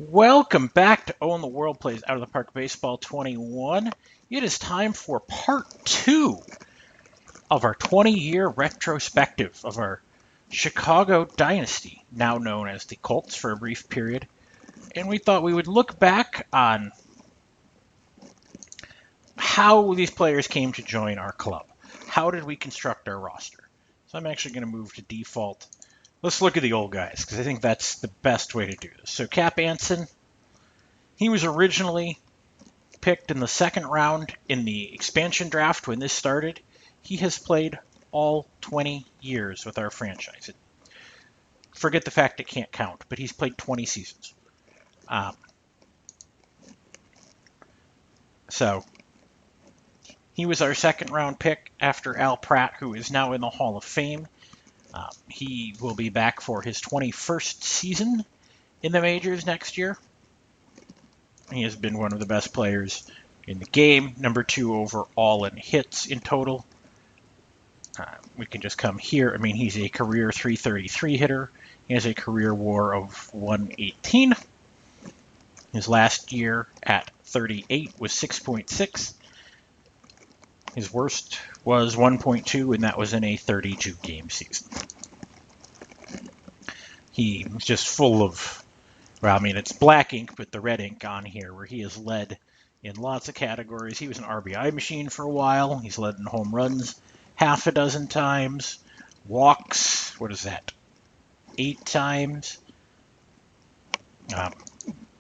Welcome back to Owen the World Plays Out of the Park Baseball 21. It is time for part 2 of our 20-year retrospective of our Chicago Dynasty, now known as the Colts for a brief period. And we thought we would look back on how these players came to join our club. How did we construct our roster? So I'm actually going to move to default. Let's look at the old guys, because I think that's the best way to do this. So Cap Anson, he was originally picked in the second round in the expansion draft when this started. He has played all 20 years with our franchise. Forget the fact it can't count, but he's played 20 seasons. So he was our second round pick after Al Pratt, who is now in the Hall of Fame. He will be back for his 21st season in the majors next year. He has been one of the best players in the game, number 2 overall in hits in total. We can just come here. I mean, he's a career 333 hitter. He has a career WAR of 118. His last year at 38 was 6.6. His worst was 1.2, and that was in a 32-game season. He was just full of, well, I mean, it's black ink, but the red ink on here, where he has led in lots of categories. He was an RBI machine for a while. He's led in home runs half a dozen times. Walks, what is that, 8 times.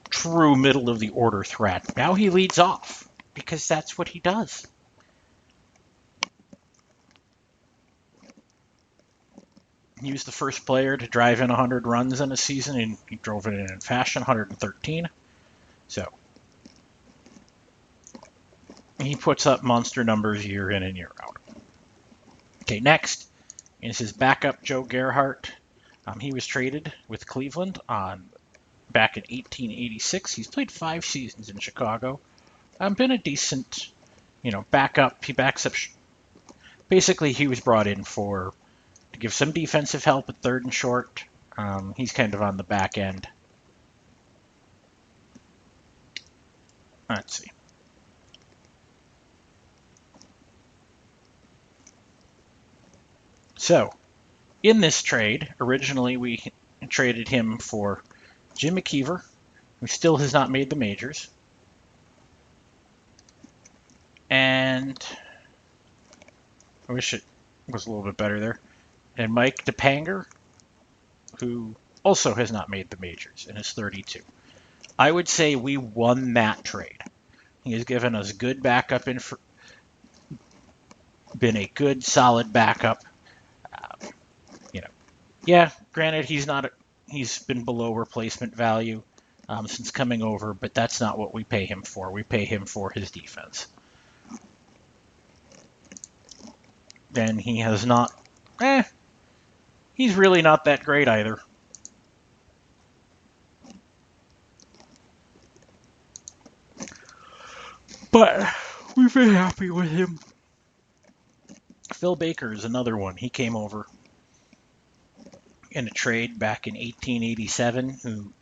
True middle of the order threat. Now he leads off, because that's what he does. He was the first player to drive in 100 runs in a season, and he drove it in fashion, 113. So he puts up monster numbers year in and year out. Okay, next is his backup, Joe Gerhardt. He was traded with Cleveland back in 1886. He's played 5 seasons in Chicago. Been a decent, backup. He backs up. Basically, he was brought in to give some defensive help at third and short. He's kind of on the back end. Let's see. So, in this trade, originally we traded him for Jim McKeever, who still has not made the majors. And I wish it was a little bit better there. And Mike DePanger, who also has not made the majors and is 32. I would say we won that trade. He has given us good backup, been a good, solid backup. Yeah, granted, he's been below replacement value since coming over, but that's not what we pay him for. We pay him for his defense. And he has not, he's really not that great either. But we've been happy with him. Phil Baker is another one. He came over in a trade back in 1887.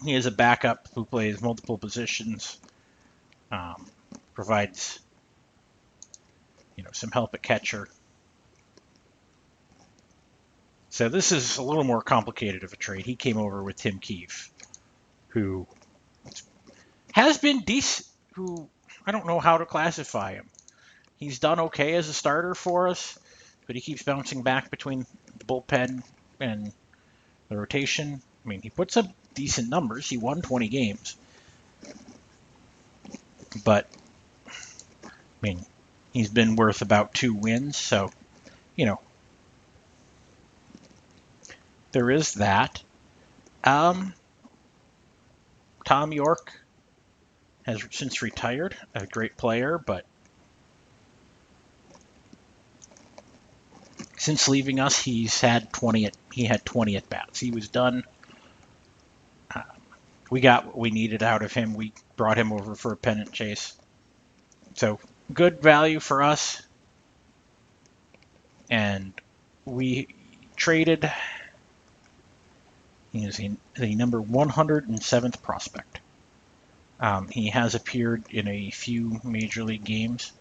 He is a backup who plays multiple positions, provides some help at catcher. So this is a little more complicated of a trade. He came over with Tim Keefe, who has been decent, who I don't know how to classify him. He's done okay as a starter for us, but he keeps bouncing back between the bullpen and the rotation. I mean, he puts up decent numbers. He won 20 games. But, I mean, he's been worth about 2 wins, so, there is that. Tom York has since retired, a great player, but since leaving us, he had 20 at bats. He was done. We got what we needed out of him. We brought him over for a pennant chase. So good value for us. And we traded He is the number 107th prospect. He has appeared in a few major league games.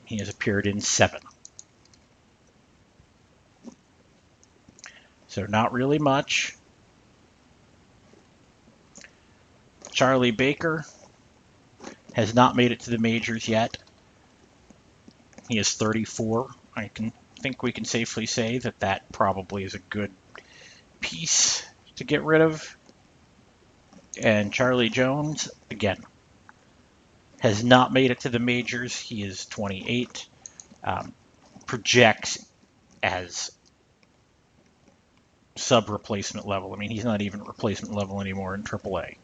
He has appeared in 7. So not really much. Charlie Baker has not made it to the majors yet. He is 34. I think we can safely say that that probably is a good piece to get rid of. And Charlie Jones, again, has not made it to the majors. He is 28. Projects as sub-replacement level. I mean, he's not even replacement level anymore in AAA.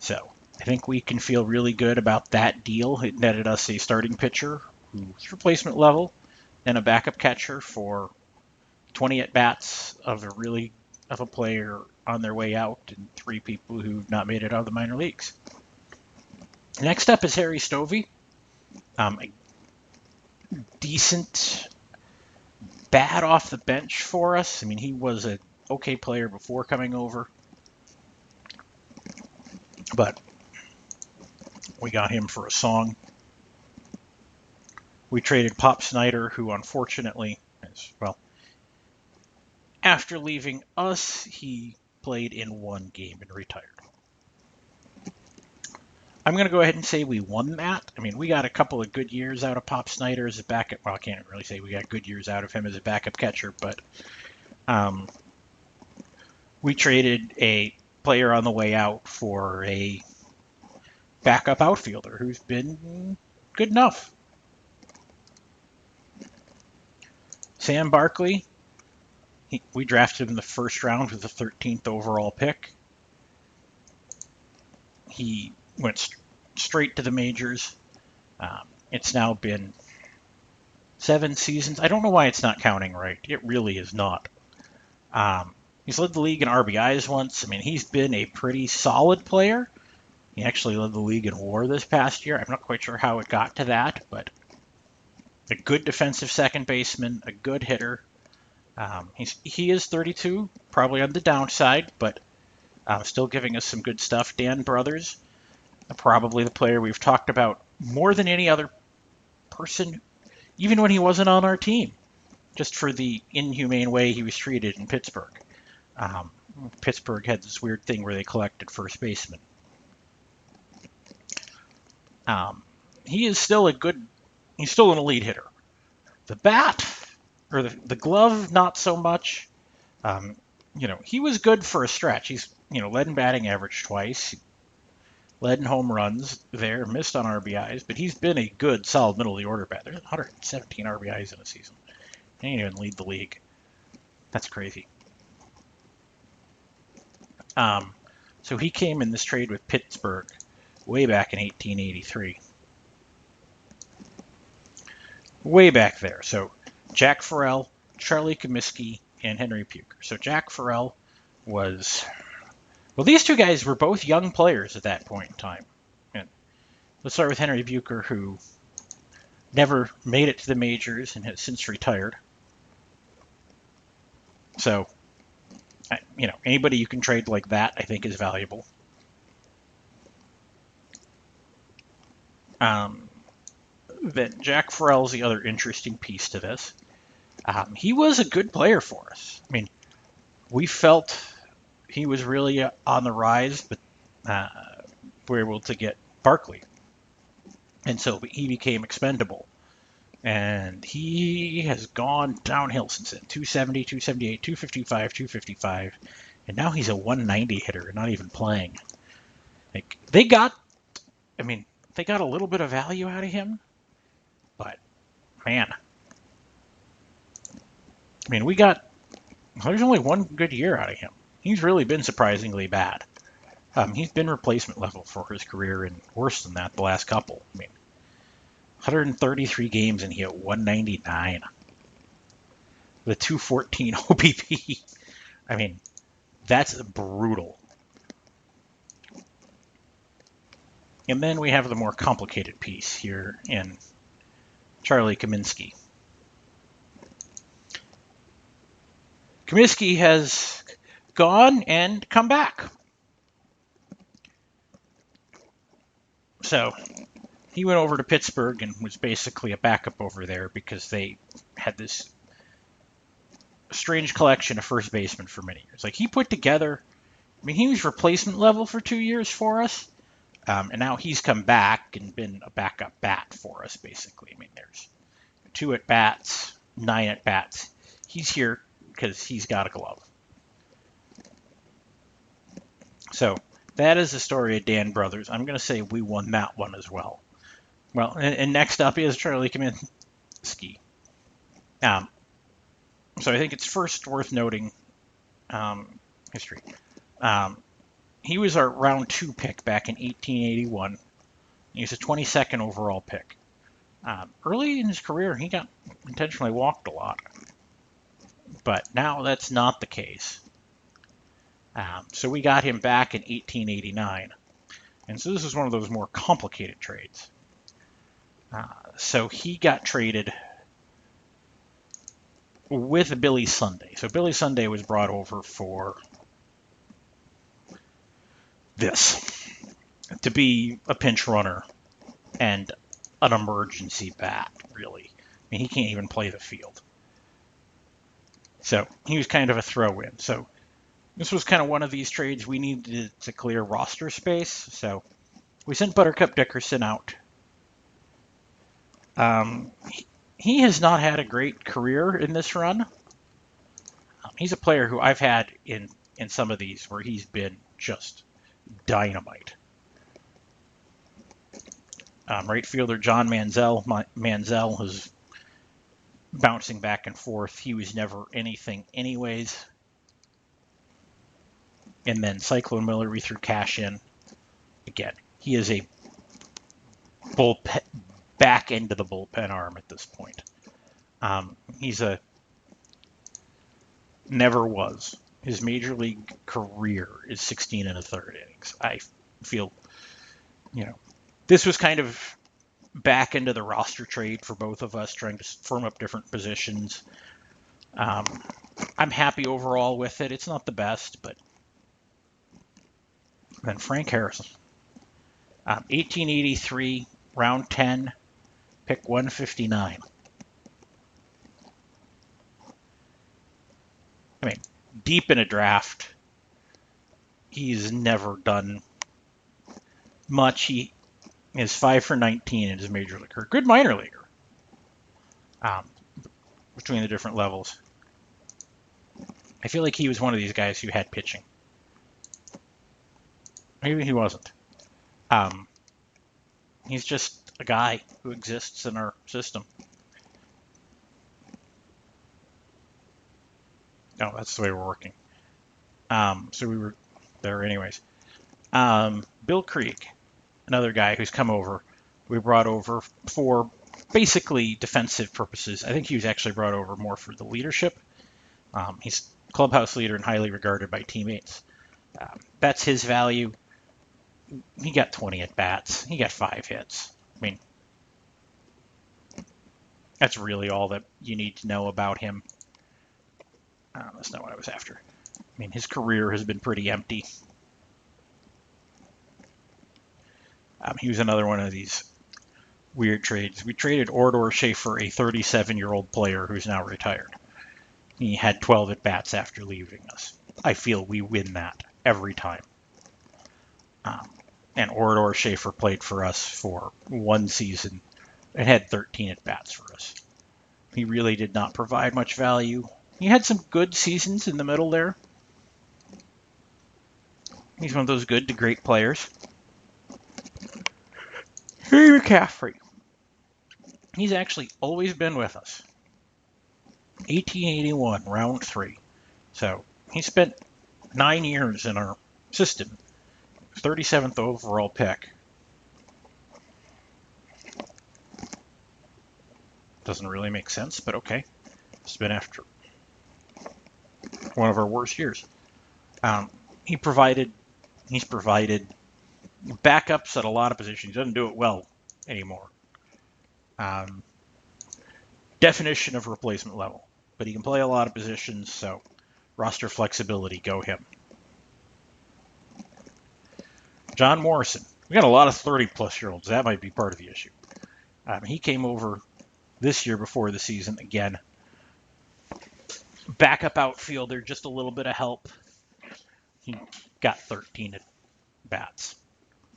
So I think we can feel really good about that deal. It netted us a starting pitcher who's replacement level and a backup catcher for 20 at-bats of a player on their way out and 3 people who've not made it out of the minor leagues. Next up is Harry Stovey. A decent bat off the bench for us. I mean, he was an okay player before coming over, but we got him for a song. We traded Pop Snyder, who unfortunately, after leaving us, he played in 1 game and retired. I'm going to go ahead and say we won that. I mean, we got a couple of good years out of Pop Snyder as a backup. Well, I can't really say we got good years out of him as a backup catcher, but we traded a player on the way out for a backup outfielder who's been good enough. Sam Barkley, we drafted him in the first round with the 13th overall pick. He went straight to the majors. It's now been 7 seasons. I don't know why it's not counting right. It really is not. He's led the league in RBIs once. I mean, he's been a pretty solid player. He actually led the league in WAR this past year. I'm not quite sure how it got to that, but a good defensive second baseman, a good hitter. He is 32, probably on the downside, but still giving us some good stuff. Dan Brothers, probably the player we've talked about more than any other person, even when he wasn't on our team, just for the inhumane way he was treated in Pittsburgh. Pittsburgh had this weird thing where they collected first basemen. He is still he's still an elite hitter. The bat, or the glove, not so much. He was good for a stretch. He's, led in batting average twice, led in home runs there, missed on RBIs, but he's been a good, solid middle of the order bat. There's 117 RBIs in a season. He didn't even lead the league. That's crazy. So he came in this trade with Pittsburgh way back in 1883. Way back there. So Jack Farrell, Charlie Comiskey, and Henry Bucher. So Jack Farrell was... Well, these 2 guys were both young players at that point in time. And let's start with Henry Bucher, who never made it to the majors and has since retired. So, anybody you can trade like that, I think, is valuable. Then Jack Farrell's the other interesting piece to this. He was a good player for us. I mean, we felt he was really on the rise, but we were able to get Barkley. And so he became expendable. And he has gone downhill since then. 270, 278, 255, 255. And now he's a 190 hitter, not even playing. They got a little bit of value out of him. But, man. I mean, there's only 1 good year out of him. He's really been surprisingly bad. He's been replacement level for his career, and worse than that the last couple. I mean, 133 games and he hit 199 with a 214 OBP. I mean, that's brutal. And then we have the more complicated piece here in Charlie Comiskey. Comiskey has gone and come back. So he went over to Pittsburgh and was basically a backup over there because they had this strange collection of first basemen for many years. Like he put together, I mean, he was replacement level for 2 years for us, and now he's come back and been a backup bat for us, basically. I mean, there's 2 at bats, 9 at bats. He's here because he's got a glove. So that is the story of Dan Brothers. I'm going to say we won that one as well. Well, and next up is Charlie Kaminsky. So I think it's first worth noting history. He was our round 2 pick back in 1881. He was a 22nd overall pick. Early in his career, he got intentionally walked a lot, but now that's not the case. So we got him back in 1889, and so this is one of those more complicated trades. So he got traded with Billy Sunday. So Billy Sunday was brought over for this, to be a pinch runner and an emergency bat, really. I mean, he can't even play the field. So he was kind of a throw-in. So this was kind of one of these trades we needed to clear roster space. So we sent Buttercup Dickerson out. He has not had a great career in this run. He's a player who I've had in some of these where he's been just dynamite. Right fielder John Manziel. Manziel is bouncing back and forth. He was never anything anyways. And then Cyclone Miller, we threw cash in. Again, he is a bullpen, back end of the bullpen arm at this point. He's a never was. His major league career is 16 1/3 innings. I feel, this was kind of back into the roster trade for both of us, trying to firm up different positions. I'm happy overall with it. It's not the best, but then Frank Harrison, 1883, round 10, pick 159. I mean, deep in a draft, he's never done much. He is 5 for 19 in his major league career. Good minor leaguer between the different levels. I feel like he was one of these guys who had pitching. Maybe he wasn't. He's just a guy who exists in our system. No, that's the way we're working. So we were there anyways. Bill Krieg, another guy who's come over. We brought over for basically defensive purposes. I think he was actually brought over more for the leadership. He's clubhouse leader and highly regarded by teammates. That's his value. He got 20 at bats. He got 5 hits. I mean, that's really all that you need to know about him. That's not what I was after. I mean, his career has been pretty empty. He was another one of these weird trades. We traded Ordor Schaefer, a 37-year-old player who's now retired. He had 12 at-bats after leaving us. I feel we win that every time. And Ordor Schaefer played for us for 1 season and had 13 at-bats for us. He really did not provide much value. He had some good seasons in the middle there. He's one of those good to great players. Harry McCaffrey. He's actually always been with us. 1881, round 3. So he spent 9 years in our system. 37th overall pick. Doesn't really make sense, but okay. It's been after one of our worst years. He's provided backups at a lot of positions. He doesn't do it well anymore. Definition of replacement level, but he can play a lot of positions, so roster flexibility, go him. John Morrison. We got a lot of 30-plus-year-olds. That might be part of the issue. He came over this year before the season again. Backup outfielder, just a little bit of help. He got 13 at bats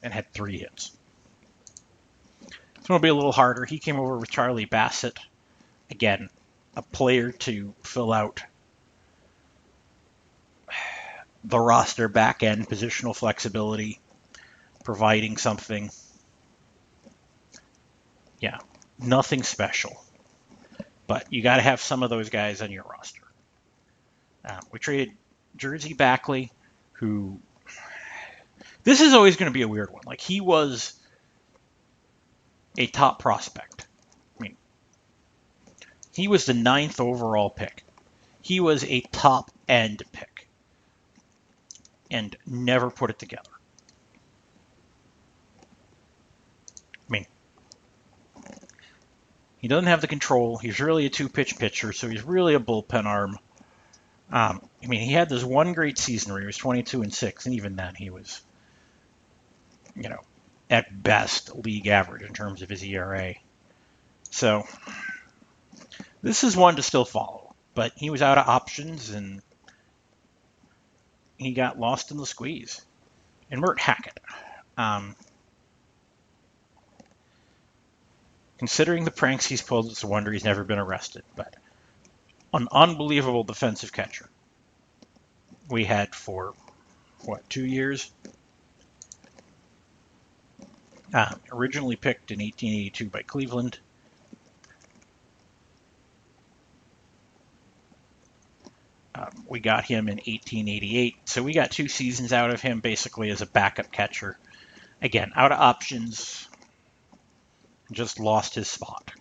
and had 3 hits. It's going to be a little harder. He came over with Charlie Bassett. Again, a player to fill out the roster back end, positional flexibility, providing something. Yeah, nothing special. But you got to have some of those guys on your roster. We traded Jersey Backley, who... This is always going to be a weird one. Like, he was a top prospect. I mean, he was the 9th overall pick. He was a top-end pick. And never put it together. I mean, he doesn't have the control. He's really a 2-pitch pitcher, so he's really a bullpen arm. I mean, he had this one great season where he was 22-6, and even then he was, you know, at best league average in terms of his ERA. So this is one to still follow, but he was out of options and he got lost in the squeeze. And Mert Hackett. Considering the pranks he's pulled, it's a wonder he's never been arrested, but an unbelievable defensive catcher. We had for, 2 years? Originally picked in 1882 by Cleveland. We got him in 1888, so we got 2 seasons out of him basically as a backup catcher. Again, out of options, just lost his spot.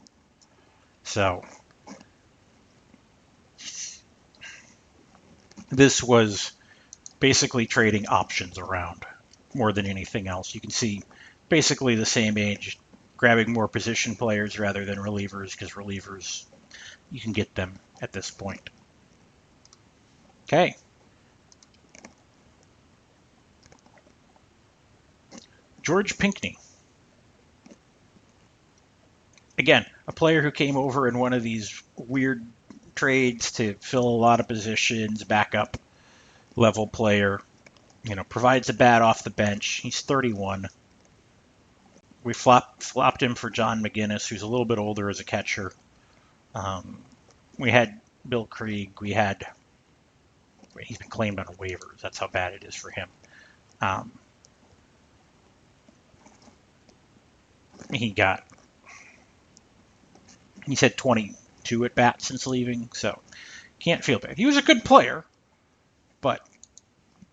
So this was basically trading options around more than anything else. You can see basically the same age, grabbing more position players rather than relievers, because relievers, you can get them at this point. Okay. George Pinckney. Again, a player who came over in one of these weird trades to fill a lot of positions, backup level player, provides a bat off the bench. He's 31. We flopped him for John McGinnis, who's a little bit older as a catcher. We had Bill Krieg. He's been claimed on waivers. That's how bad it is for him. He's had 22 at bats since leaving, so can't feel bad. He was a good player, but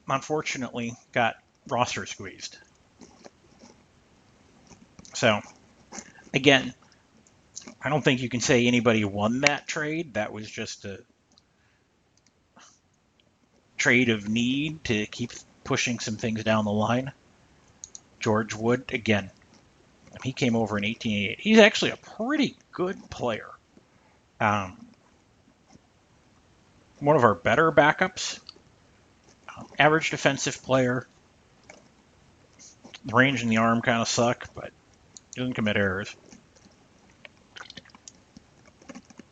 unfortunately got roster squeezed. So, again, I don't think you can say anybody won that trade. That was just a trade of need to keep pushing some things down the line. George Wood, again, he came over in 1888. He's actually a pretty good player. One of our better backups. Average defensive player. The range and the arm kind of suck, but he doesn't commit errors.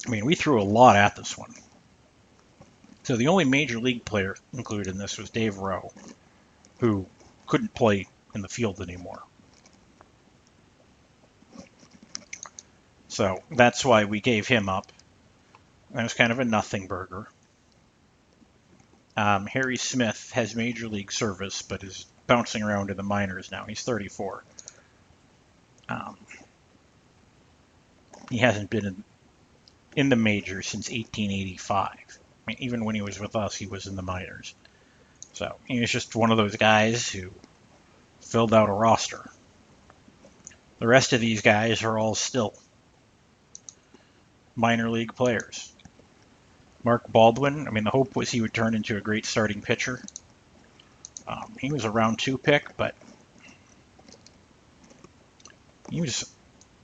I mean, we threw a lot at this one. So the only major league player included in this was Dave Rowe, who couldn't play in the field anymore. So that's why we gave him up. That was kind of a nothing burger. Harry Smith has major league service, but is bouncing around in the minors now. He's 34. He hasn't been in the majors since 1885. I mean, even when he was with us, he was in the minors. So he was just one of those guys who filled out a roster. The rest of these guys are all still minor league players. Mark Baldwin, I mean, the hope was he would turn into a great starting pitcher. He was a round 2 pick, but he was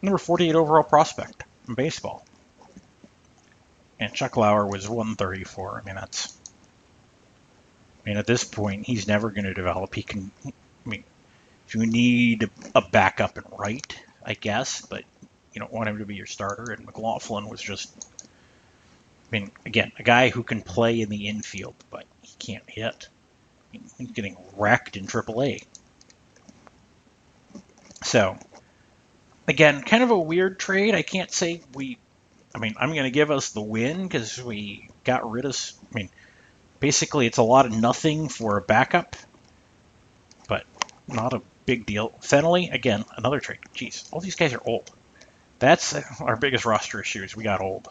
number 48 overall prospect in baseball. And Chuck Lauer was 134. I mean, that's I mean, at this point, he's never going to develop. He can, I mean, if you need a backup and right, I guess, but you don't want him to be your starter. And McLaughlin was just, I mean, again, a guy who can play in the infield, but he can't hit. I mean, he's getting wrecked in AAA. So, again, kind of a weird trade. I can't say I mean, I'm going to give us the win because we got rid of, I mean, basically it's a lot of nothing for a backup, but not a big deal. Fenley, again, another trade. Jeez, all these guys are old. That's our biggest roster issue is we got old.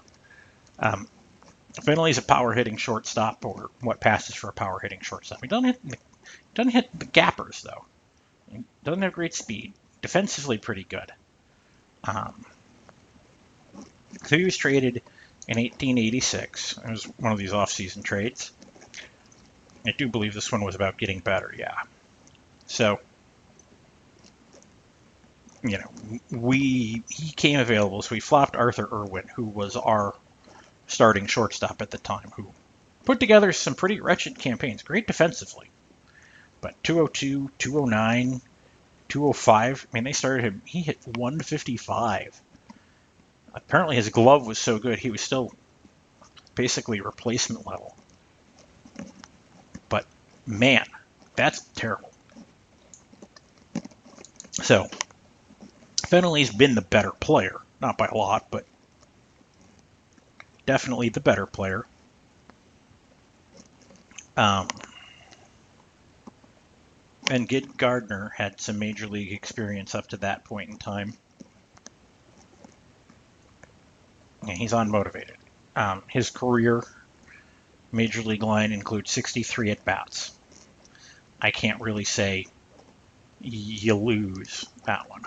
Fenley's a power hitting shortstop, or what passes for a power hitting shortstop. He doesn't hit the gappers though. He doesn't have great speed. Defensively pretty good. So he was traded in 1886. It was one of these off-season trades. I do believe this one was about getting better, yeah. So, you know, he came available, so we flopped Arthur Irwin, who was our starting shortstop at the time, who put together some pretty wretched campaigns, great defensively. But 202, 209, 205, I mean, they started him, he hit 155. Apparently his glove was so good, he was still basically replacement level. But man, that's terrible. So, Fenley's been the better player. Not by a lot, but definitely the better player. And Gid Gardner had some major league experience up to that point in time. Yeah, he's unmotivated. His career major league line includes 63 at-bats. I can't really say you lose that one.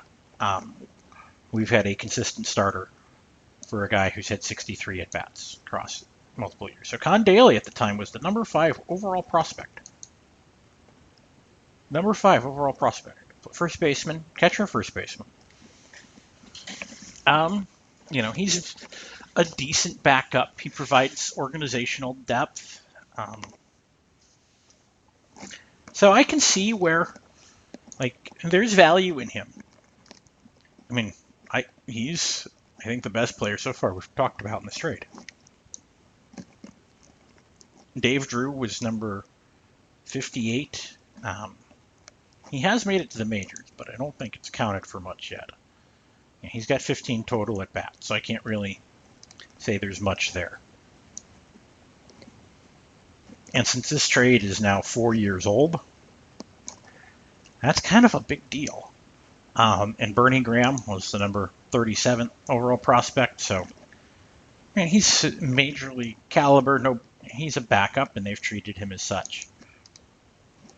We've had a consistent starter for a guy who's had 63 at-bats across multiple years. So Con Daly at the time was the number 5 overall prospect. Number 5 overall prospect. First baseman, catcher, first baseman. You know, he's a decent backup. He provides organizational depth. So I can see where, like, there's value in him. I mean, he's, I think, the best player so far we've talked about in this trade. Dave Drew was number 58. He has made it to the majors, but I don't think it's counted for much yet. Yeah, he's got 15 total at bats, so I can't really say there's much there. And since this trade is now 4 years old, that's kind of a big deal. And Bernie Graham was the number 37 overall prospect, so man, he's major league caliber. No, he's a backup, and they've treated him as such.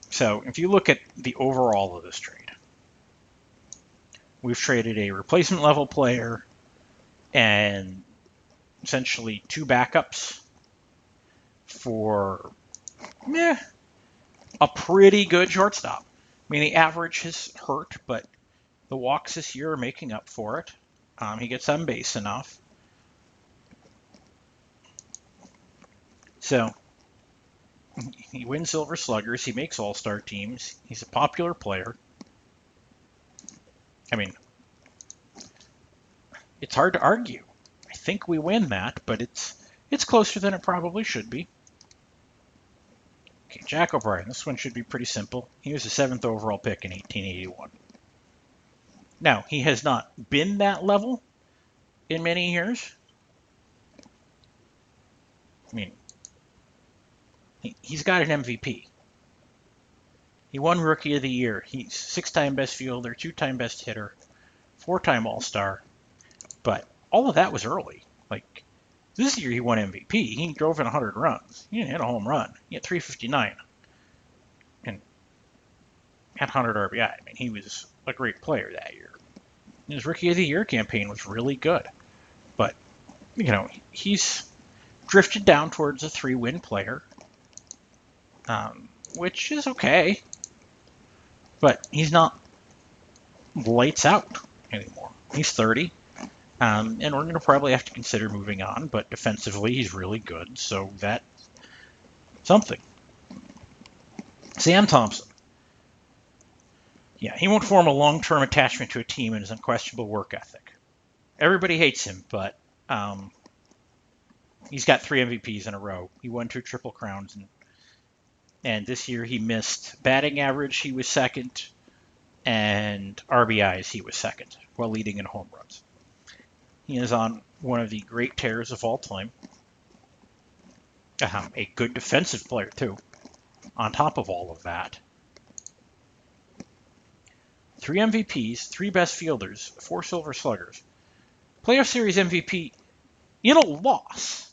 So if you look at the overall of this trade, we've traded a replacement level player and essentially 2 backups for a pretty good shortstop. I mean, the average has hurt, but the walks this year are making up for it. He gets on base enough. So he wins Silver Sluggers. He makes all-star teams. He's a popular player. I mean, it's hard to argue. I think we win that, but it's closer than it probably should be. Okay, Jack O'Brien. This one should be pretty simple. He was the 7th overall pick in 1881. Now, he has not been that level in many years. I mean, he's got an MVP. He won Rookie of the Year. He's 6-time best fielder, 2-time best hitter, 4-time All-Star. But all of that was early. Like, this year he won MVP. He drove in 100 runs. He didn't hit a home run. He had 359 and had 100 RBI. I mean, he was a great player that year. His Rookie of the Year campaign was really good. But, you know, he's drifted down towards a 3-win player, which is okay. But he's not lights out anymore. He's 30. And we're going to probably have to consider moving on, but defensively he's really good, so that's something. Sam Thompson. Yeah, he won't form a long-term attachment to a team and his unquestionable work ethic. Everybody hates him, but he's got 3 MVPs in a row. He won 2 Triple Crowns, and this year he missed batting average. He was second, and RBIs he was second, while leading in home runs. He is on one of the great tears of all time. A good defensive player, too, on top of all of that. 3 MVPs, 3 best fielders, 4 Silver Sluggers. Playoff Series MVP in a loss.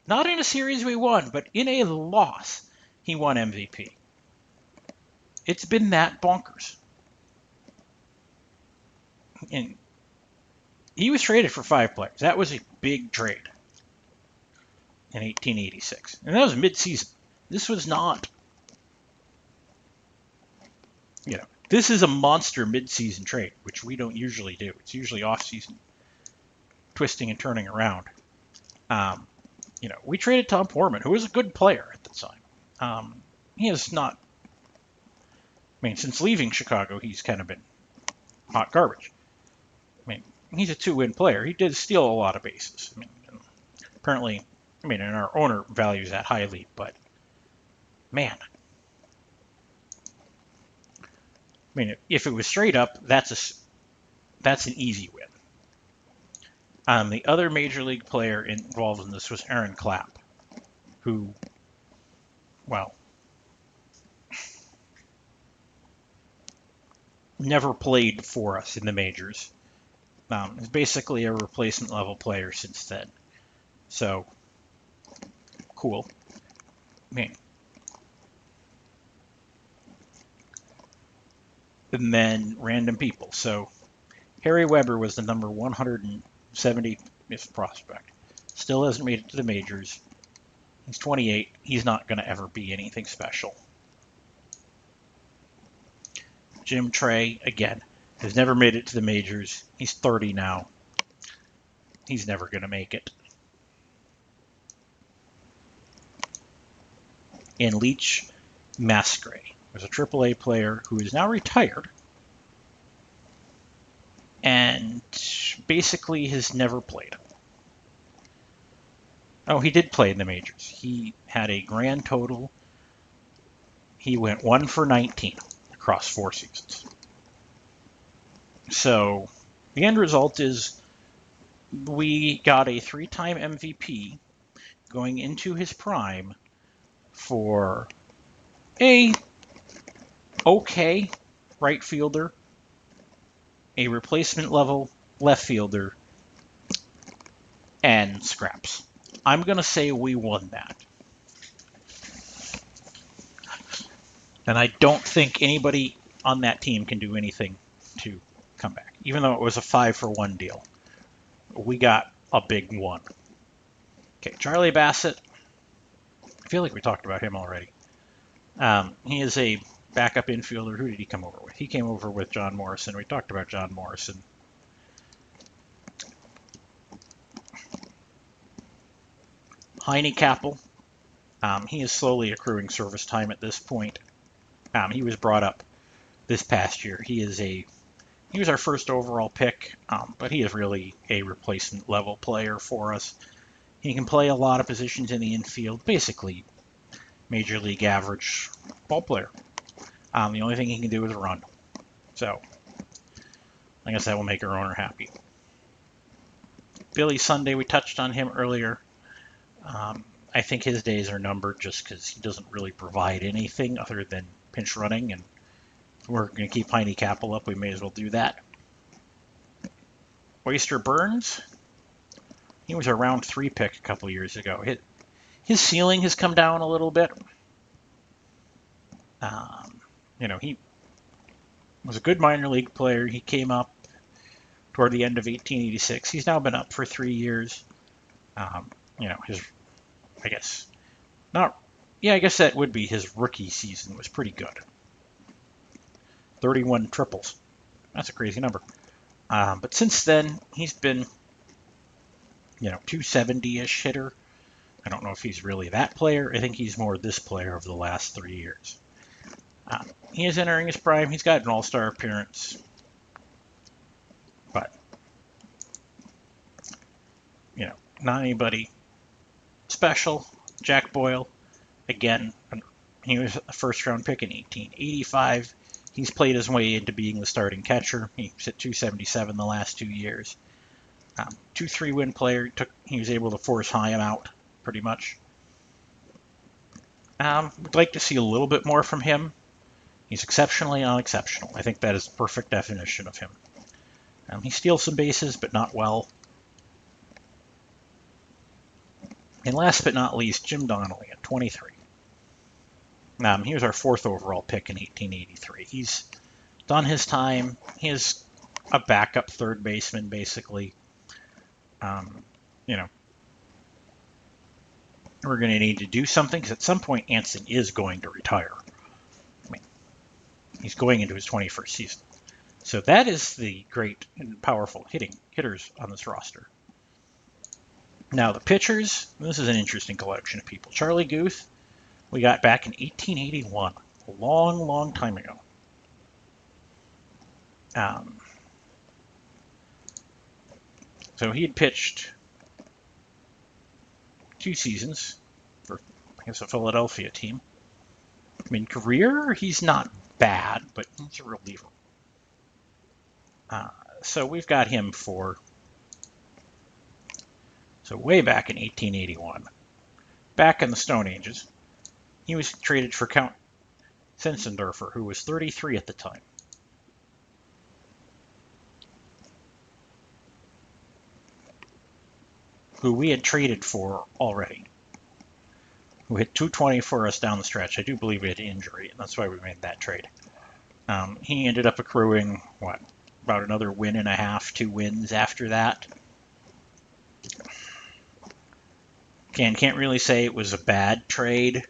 Not in a series we won, but in a loss, he won MVP. It's been that bonkers. And he was traded for 5 players. That was a big trade in 1886. And that was mid-season. This was not, this is a monster mid-season trade, which we don't usually do. It's usually off-season, twisting and turning around. We traded Tom Foreman, who was a good player at the time. He has not, since leaving Chicago, he's kind of been hot garbage. He's a 2-win player. He did steal a lot of bases. Apparently, and our owner values that highly, but man. If it was straight up, that's an easy win. The other major league player involved in this was Aaron Clapp, who, never played for us in the majors. Is basically a replacement level player since then. So, cool. And then random people. So, Harry Weber was the number 170th prospect. Still hasn't made it to the majors. He's 28. He's not going to ever be anything special. Jim Trey, again, has never made it to the majors. He's 30 now. He's never going to make it. And Leach Mascray was a AAA player who is now retired and basically has never played. Oh, he did play in the majors. He had a grand total. He went 1 for 19 across 4 seasons. So the end result is we got a 3-time MVP going into his prime for a okay right fielder, a replacement level left fielder, and scraps. I'm going to say we won that. And I don't think anybody on that team can do anything to come back. Even though it was a 5-for-1 deal, we got a big one. Okay, Charlie Bassett. I feel like we talked about him already. He is a backup infielder. Who did he come over with? He came over with John Morrison. We talked about John Morrison. Heine Capel. He is slowly accruing service time at this point. He was brought up this past year. He was our first overall pick, but he is really a replacement level player for us. He can play a lot of positions in the infield, basically major league average ball player. The only thing he can do is run. So I guess that will make our owner happy. Billy Sunday, we touched on him earlier. I think his days are numbered just because he doesn't really provide anything other than pinch running, and if we're going to keep Heine Capel up, we may as well do that. Oyster Burns, he was a round 3 pick a couple years ago. His ceiling has come down a little bit. He was a good minor league player. He came up toward the end of 1886. He's now been up for 3 years. I guess that would be his rookie season was pretty good. 31 triples. That's a crazy number. But since then, he's been, 270-ish hitter. I don't know if he's really that player. I think he's more this player of the last 3 years. He is entering his prime. He's got an all-star appearance. But, not anybody special. Jack Boyle, again, he was a first-round pick in 1885. He's played his way into being the starting catcher. He's hit 277 the last 2 years. 2-3 win player. He was able to force Chaim out, pretty much. Would like to see a little bit more from him. He's exceptionally unexceptional. I think that is the perfect definition of him. He steals some bases, but not well. And last but not least, Jim Donnelly at 23. He was our 4th overall pick in 1883. He's done his time. He's a backup third baseman, basically. We're going to need to do something because at some point Anson is going to retire. He's going into his 21st season. So that is the great and powerful hitters on this roster. Now the pitchers, this is an interesting collection of people. Charlie Guth, we got back in 1881, a long, long time ago. So he had pitched 2 seasons for, I guess, a Philadelphia team. Career, he's not bad, but he's a reliever. So we've got him so way back in 1881, back in the Stone Ages, he was traded for Count Zinzendorfer, who was 33 at the time. Who we had traded for already. Who hit 220 for us down the stretch. I do believe he had an injury, and that's why we made that trade. He ended up accruing, about another win and a half, 2 wins after that. Can't really say it was a bad trade.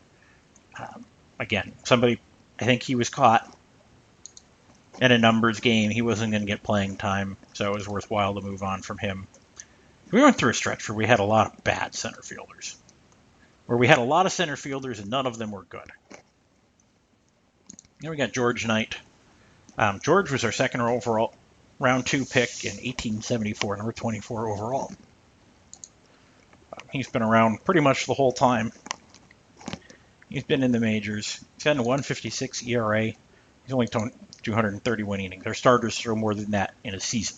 Again, I think he was caught in a numbers game. He wasn't going to get playing time, so it was worthwhile to move on from him. We went through a stretch where we had a lot of bad center fielders. Where we had a lot of center fielders and none of them were good. Then we got George Knight. George was our 2nd overall, round 2 pick in 1874, number 24 overall. He's been around pretty much the whole time. He's been in the majors. He's had a 1.56 ERA. He's only thrown 231 innings. Our starters throw more than that in a season.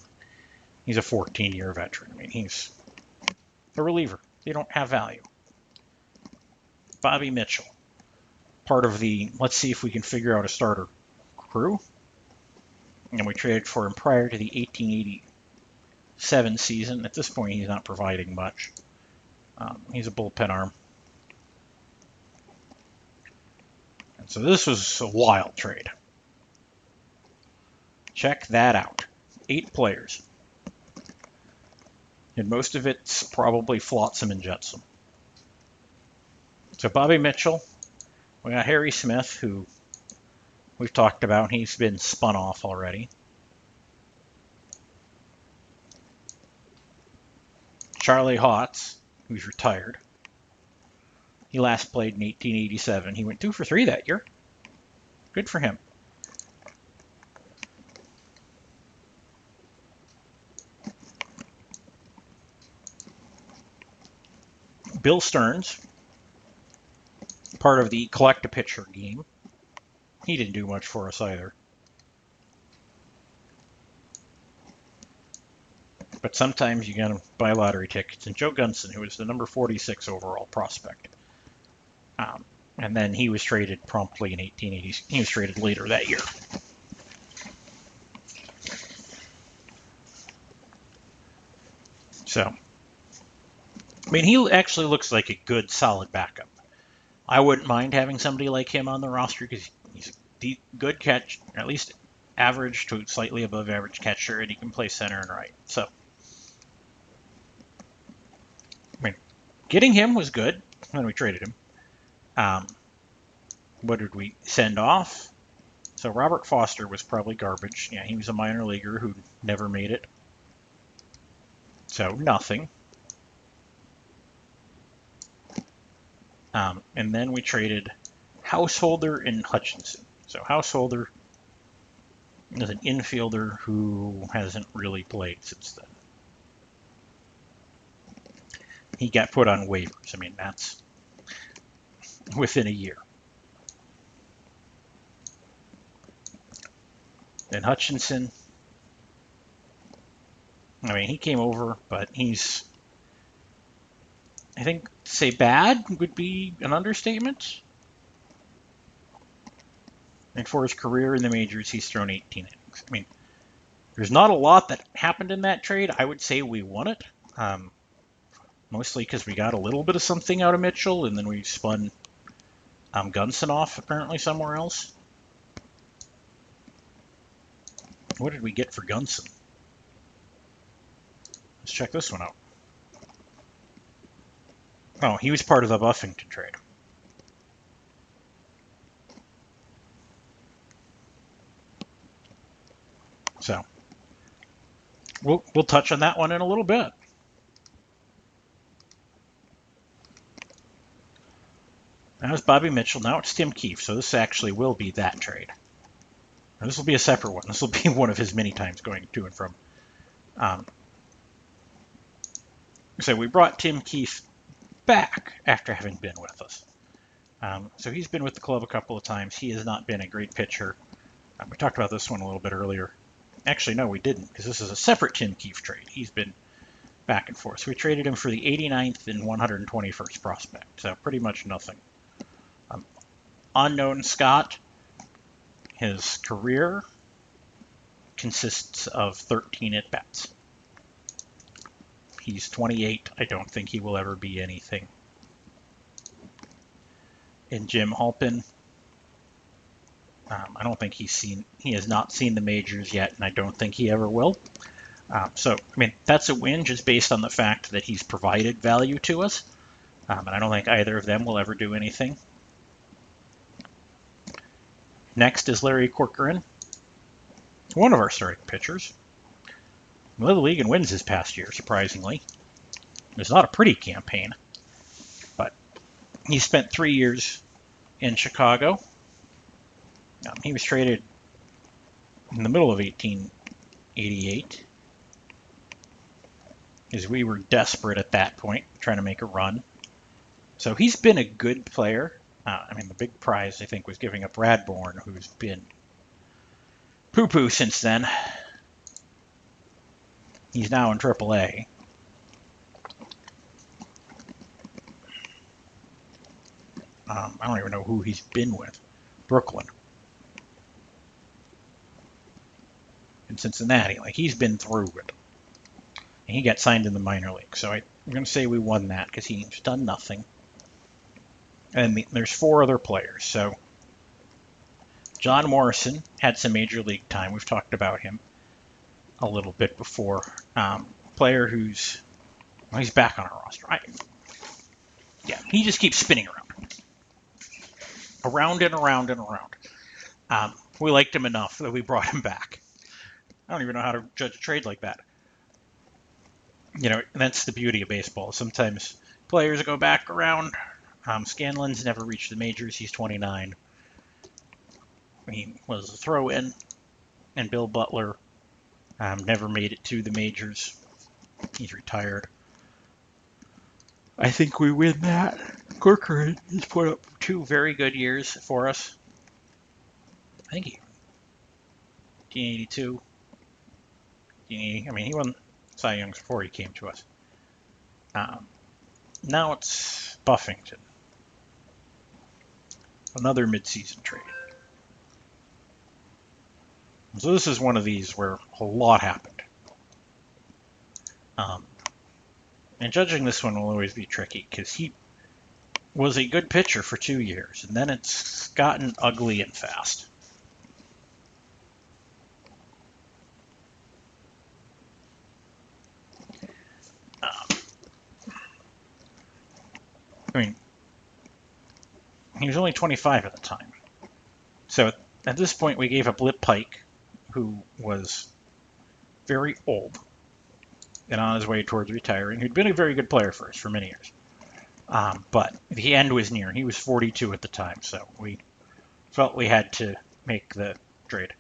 He's a 14-year veteran. He's a reliever. They don't have value. Bobby Mitchell, part of the let's see if we can figure out a starter crew. And we traded for him prior to the 1887 season. At this point, he's not providing much. He's a bullpen arm. And so this was a wild trade. Check that out. 8 players. And most of it's probably flotsam and jetsam. So Bobby Mitchell, we got Harry Smith, who we've talked about. He's been spun off already. Charlie Hotz, who's retired. He last played in 1887. He went 2 for 3 that year. Good for him. Bill Stearns, part of the collect-a-pitcher game. He didn't do much for us either. But sometimes you gotta buy lottery tickets. And Joe Gunson, who was the number 46 overall prospect. And then he was traded promptly in 1880. He was traded later that year. So, he actually looks like a good, solid backup. I wouldn't mind having somebody like him on the roster because he's a good catch, at least average to slightly above average catcher, and he can play center and right. So, getting him was good when we traded him. What did we send off? So Robert Foster was probably garbage. Yeah, he was a minor leaguer who never made it. So nothing. And then we traded Householder and Hutchinson. So Householder is an infielder who hasn't really played since then. He got put on waivers. I mean, that's within a year. And Hutchinson, I mean, he came over, but he's, I think, to say bad would be an understatement. And for his career in the majors, he's thrown 18 innings. I mean, there's not a lot that happened in that trade. I would say we won it, mostly because we got a little bit of something out of Mitchell, and then we spun Gunson off apparently somewhere else. What did we get for Gunson? Let's check this one out. Oh, he was part of the Buffington trade. So we'll touch on that one in a little bit. That was Bobby Mitchell. Now it's Tim Keefe. So this actually will be that trade. Now this will be a separate one. This will be one of his many times going to and from. So we brought Tim Keefe back after having been with us. So he's been with the club a couple of times. He has not been a great pitcher. We talked about this one a little bit earlier. Actually, no, we didn't, because this is a separate Tim Keefe trade. He's been back and forth. So we traded him for the 89th and 121st prospect, so pretty much nothing. Unknown Scott, his career consists of 13 at-bats. He's 28. I don't think he will ever be anything. And Jim Halpin, I don't think he has not seen the majors yet, and I don't think he ever will. So, I mean, that's a win just based on the fact that he's provided value to us. And I don't think either of them will ever do anything. Next is Larry Corcoran, one of our starting pitchers. He led the league in wins this past year, surprisingly. It's not a pretty campaign, but he spent 3 years in Chicago. He was traded in the middle of 1888, because we were desperate at that point, trying to make a run. So he's been a good player. I mean, the big prize, I think, was giving up Radbourne, who's been poo-poo since then. He's now in AAA. I don't even know who he's been with. Brooklyn. In Cincinnati. Like, he's been through it. And he got signed in the minor league. So I'm going to say we won that because he's done nothing. And there's 4 other players. So John Morrison had some major league time. We've talked about him a little bit before. Player who's, well, he's back on our roster. Yeah, he just keeps spinning around. Around and around and around. We liked him enough that we brought him back. I don't even know how to judge a trade like that. You know, that's the beauty of baseball. Sometimes players go back around. Scanlon's never reached the majors. He's 29. He was a throw-in. And Bill Butler never made it to the majors. He's retired. I think we win that. Corcoran, he's put up 2 very good years for us. I think he 1982. I mean, he won Cy Youngs before he came to us. Now it's Buffington. Another midseason trade. So this is one of these where a lot happened. And judging this one will always be tricky because he was a good pitcher for 2 years, and then it's gotten ugly and fast. I mean, he was only 25 at the time. So at this point, we gave up Lip Pike, who was very old and on his way towards retiring, who'd been a very good player for us for many years. But the end was near. He was 42 at the time, so we felt we had to make the trade.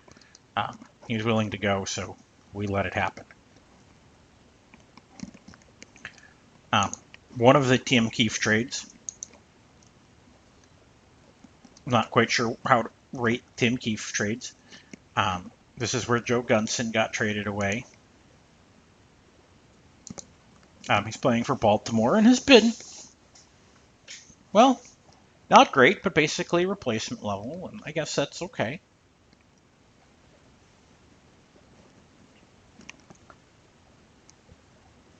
He was willing to go, so we let it happen. One of the Tim Keefe trades, I'm not quite sure how to rate Tim Keefe trades. This is where Joe Gunson got traded away. He's playing for Baltimore and has been, well, not great, but basically replacement level, and I guess that's okay.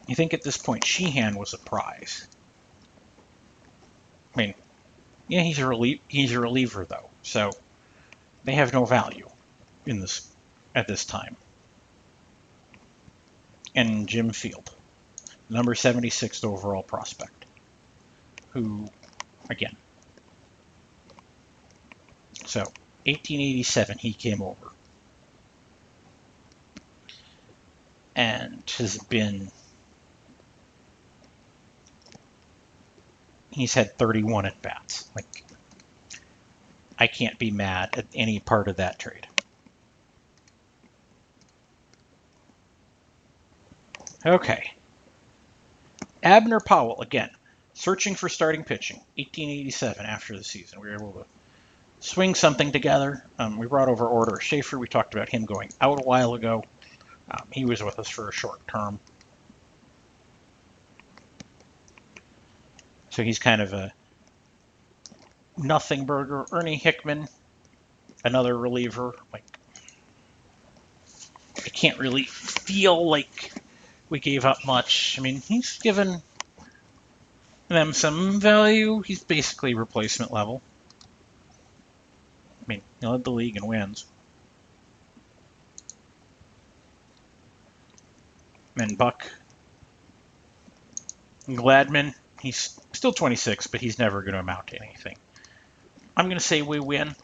You think at this point Sheehan was a prize. I mean, yeah, he's a reliever though, so they have no value in this at this time. And Jim Field, number 76th overall prospect, who, again, so 1887 he came over and has been, he's had 31 at bats. Like, I can't be mad at any part of that trade. Okay. Abner Powell, again, searching for starting pitching, 1887 after the season. We were able to swing something together. We brought over Order Schaefer. We talked about him going out a while ago. He was with us for a short term. So he's kind of a nothing burger. Ernie Hickman, another reliever. Like, I can't really feel like we gave up much. I mean, he's given them some value. He's basically replacement level. I mean, he led the league in wins. And Buck Gladman, he's still 26, but he's never going to amount to anything. I'm going to say we win.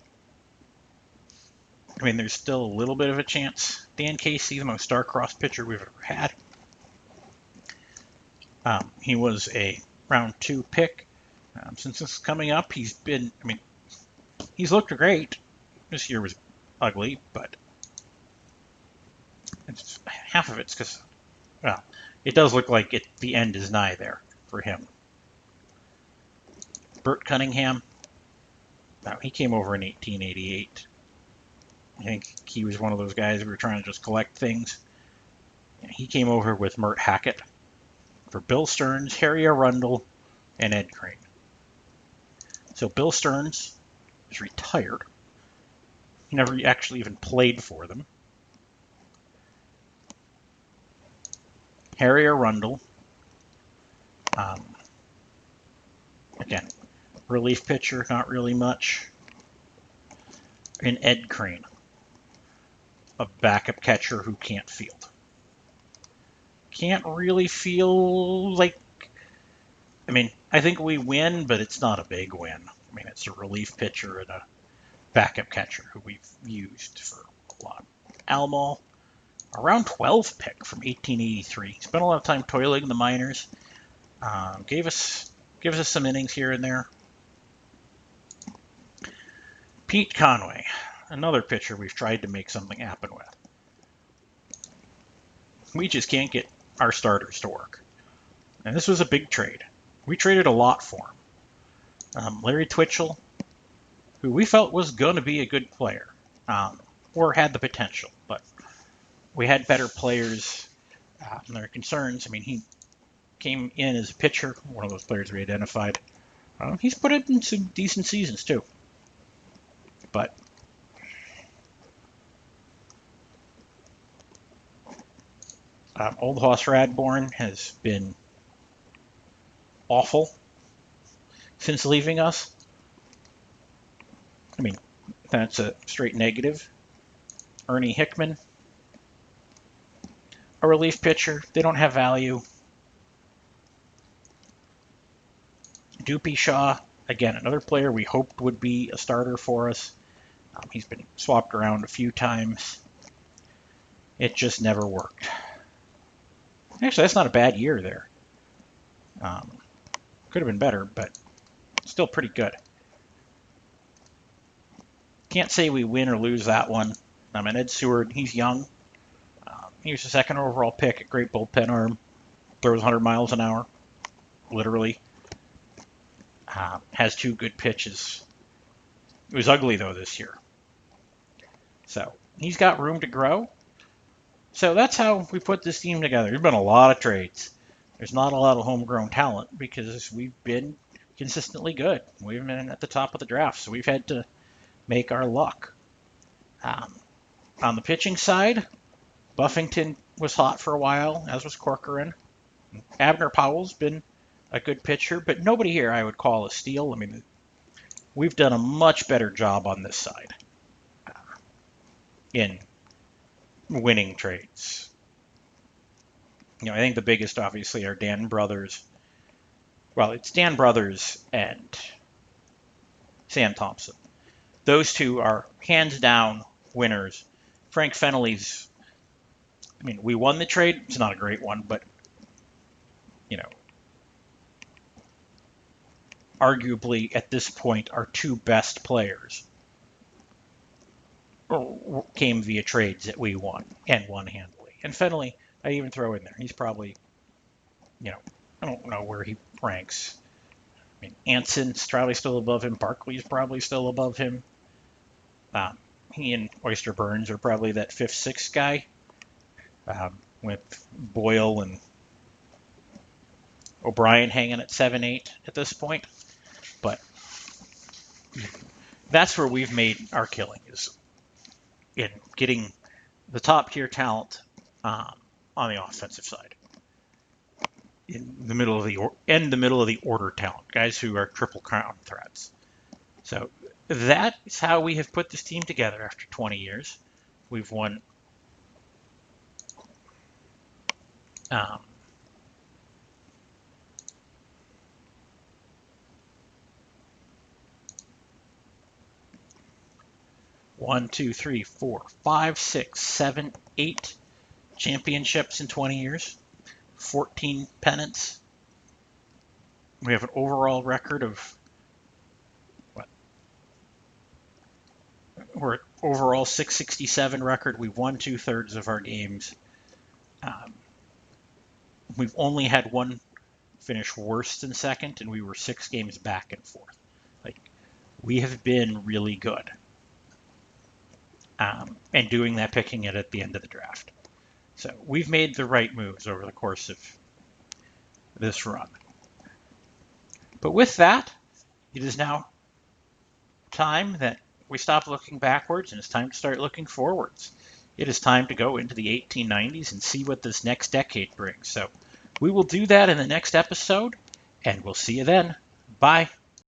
I mean, there's still a little bit of a chance. Dan Casey, the most star-crossed pitcher we've ever had. He was a round 2 pick. Since this is coming up, he's been, I mean, he's looked great. This year was ugly, but half of it's because, well, it does look like the end is nigh there for him. Burt Cunningham, he came over in 1888. I think he was one of those guys who were trying to just collect things. He came over with Mert Hackett for Bill Stearns, Harry Arundel, and Ed Crane. So Bill Stearns is retired. He never actually even played for them. Harry Arundel, again, relief pitcher, not really much. And Ed Crane, a backup catcher who can't field. Can't really feel like, I mean, I think we win, but it's not a big win. I mean, it's a relief pitcher and a backup catcher who we've used for a lot. Almall, a round 12 pick from 1883. Spent a lot of time toiling in the minors. Gave us some innings here and there. Pete Conway, another pitcher we've tried to make something happen with. We just can't get our starters to work. And this was a big trade. We traded a lot for him. Larry Twitchell, who we felt was going to be a good player, or had the potential, but we had better players and their concerns. I mean, he came in as a pitcher, one of those players we identified. He's put it in some decent seasons too. But Old Hoss Radbourne has been awful since leaving us. I mean, that's a straight negative. Ernie Hickman, a relief pitcher. They don't have value. Doopy Shaw, again, another player we hoped would be a starter for us. He's been swapped around a few times. It just never worked. Actually, that's not a bad year there. Could have been better, but still pretty good. Can't say we win or lose that one. I mean, Ed Seward, he's young. He was the second overall pick, a great bullpen arm, throws 100 miles an hour, literally. Has 2 good pitches. It was ugly, though, this year. So he's got room to grow. So that's how we put this team together. There's been a lot of trades. There's not a lot of homegrown talent because we've been consistently good. We've been at the top of the draft, so we've had to make our luck. On the pitching side, Buffington was hot for a while, as was Corcoran. Abner Powell's been a good pitcher, but nobody here I would call a steal. I mean, we've done a much better job on this side in winning trades. I think the biggest, obviously, are Dan Brothers. Well, it's Dan Brothers and Sam Thompson. Those two are hands down winners. Frank Fennelly's, I mean, we won the trade. It's not a great one, but, arguably at this point, our 2 best players came via trades that we won and won handily. And Fennelly, I even throw in there. He's probably, I don't know where he ranks. I mean, Anson's probably still above him. Barkley's probably still above him. He and Oyster Burns are probably that 5th, 6th guy, with Boyle and O'Brien hanging at 7, 8 at this point. But that's where we've made our killing, is in getting the top tier talent on the offensive side, in the middle of the order talent, guys who are triple crown threats. So that is how we have put this team together after 20 years. We've won 1, 2, 3, 4, 5, 6, 7, 8 championships in 20 years, 14 pennants. We have an overall record of we're at overall 667 record. We've won 2/3 of our games. We've only had one finish worse than second, and we were 6 games back and forth. We have been really good. And doing that, picking it at the end of the draft. So we've made the right moves over the course of this run. But with that, it is now time that we stop looking backwards and it's time to start looking forwards. It is time to go into the 1890s and see what this next decade brings. So we will do that in the next episode, and we'll see you then. Bye.